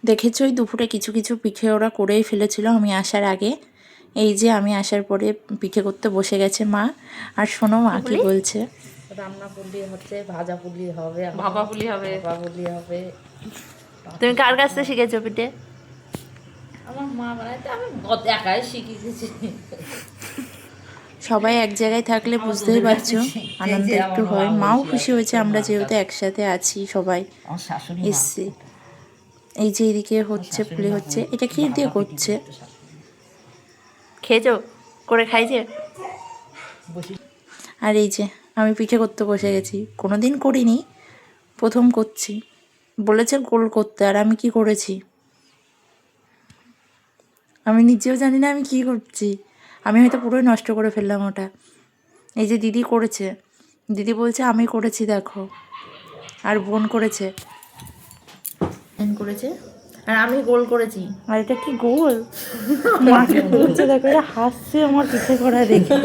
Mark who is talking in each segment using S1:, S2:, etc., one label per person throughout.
S1: দেখেছই দুপুরে কিছু কিছু পিঠে ওরা করেই ফেলেছিল আমি আসার আগে। এই যে আমি আসার পরে পিঠে করতে বসে গেছে মা। আর শোনো মা কি বলছে।
S2: রান্না পুলি হচ্ছে, ভাজা পুলি হবে,
S3: ভাপা পুলি হবে।
S2: ভাপা পুলি হবে।
S3: তুমি কার কাছ থেকে শিখেছো পিঠে?
S2: আমার মা বানাইতে, আমি একাই শিখে গেছি।
S1: সবাই এক জায়গায় থাকলে বুঝতেই পারছো আনন্দ একটু হয়। মাও খুশি হয়েছে আমরা যেহেতু একসাথে আছি সবাই
S2: আমার শাশুড়ি
S1: এসছি। এই যে এদিকে হচ্ছে পুলি হচ্ছে, এটা কি দিয়ে করছে?
S3: খেয়েছো? করে খাইছে?
S1: আর এই যে আমি পিঠে করতে বসে গেছি, কোনোদিন করিনি, প্রথম করছি। বলেছে গোল করতে, আর আমি কি করেছি আমি নিজেও জানি না আমি কি করছি। আমি হয়তো পুরোই নষ্ট করে ফেললাম ওটা। এই যে দিদি করেছে, দিদি বলছে আমি করেছি দেখো, আর বোন করেছে করেছে, আর আমি গোল করেছি। আর এটা কি গোল? মাকে বলছে দেখো, এটা হাসছে আমার পিঠে করা দেখে।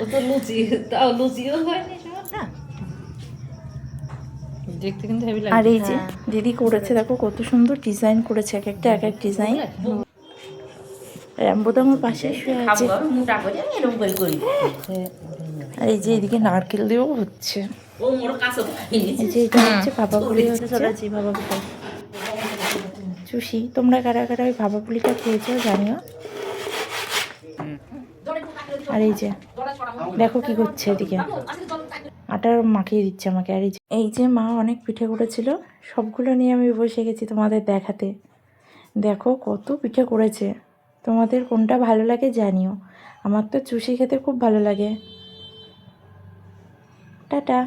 S2: ও তো লুচি, তাও লুচিও হয়নি না, দেখতে কিন্তু হেভি লাগে।
S1: আর এই যে দিদি করেছে দেখো কত সুন্দর ডিজাইন করেছে, এক একটা এক এক ডিজাইন। র্যাম্বো তো আমার পাশে শুয়ে আছে।
S2: মোটা করে এরকম করে করি।
S1: আর এই যে এদিকে নারকেল দিয়েও হচ্ছে।
S2: ও মোর কাছে
S1: এই যে এটা হচ্ছে ভাপা পুলি হচ্ছে।
S3: ভাপা পিঠে।
S1: চুষি, তোমরা কারা কারা ওই ভাপা পুলিটা খেয়েছো জানিও। আর এই যে দেখো কি করছে এদিকে, আটার মাখিয়ে দিচ্ছে আমাকে। আর এই যে মা অনেক পিঠে করেছিল, সবগুলো নিয়ে আমি বসে গেছি তোমাদের দেখাতে। দেখো কত পিঠে করেছে, তোমাদের কোনটা ভালো লাগে জানিও। আমার তো চুষি খেতে খুব ভালো লাগে। টাটা।